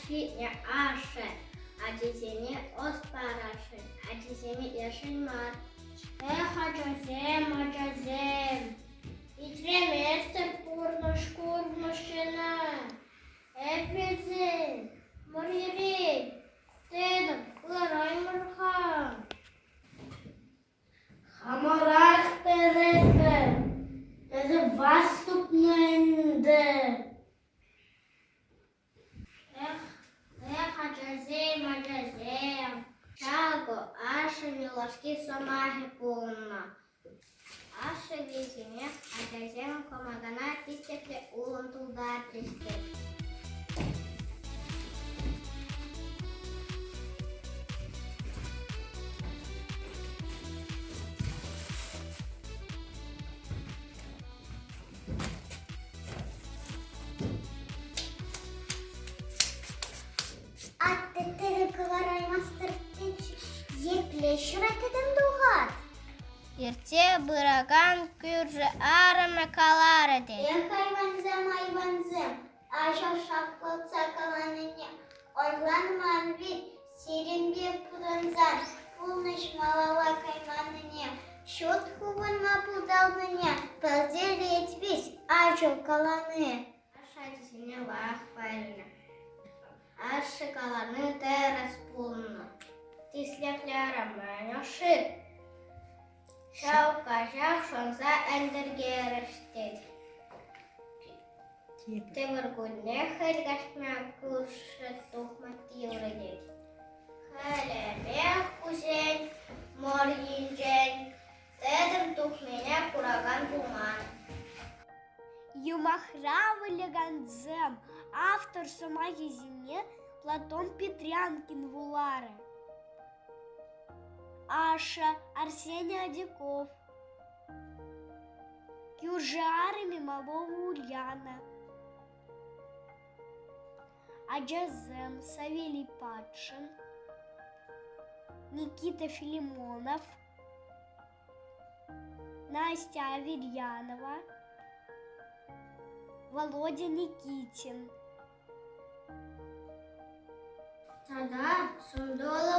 Аши аше, Acizeni Osparaşı, Acizeni Yaşınmar. Acazem, İtremester kurmuşuna. Hepinizin, Muriri, Dedim, Kıraymırhan. Хамарах перепе, это ваступненде. Acazem. Чаго, Аша милашки самахи пунна. Аша визине, Acazem комагана тистекле улун тулдар тистек. Ерте быраган күржі арыны калар еді. Айванзем, аша шақпылца каланыне, орланман вид, сиренбе пуданзар, пулныш малала кайманыне, шут хубын мапылдалныне, пылзелет вис, ажыл каланы. Аша десене вақ парина. Аша каланы терес пулны. Тислеклярам мәнеші. Шаука жақ шонса әндерге әріштеді. Темір күнне хәлгәшмә күрші тұхматты юрыдеді. Хәләбәк күзен, мор енжен, тәдім тұхмене кураган туман. Юмахрава Леганзем, автор самагизине Платон Петрянкин вулары. Аша Арсений Адиков. Кюржары Мималова Ульяна. Аджазем Савелий Падшин. Никита Филимонов. Настя Аверьянова. Володя Никитин. Тада сундола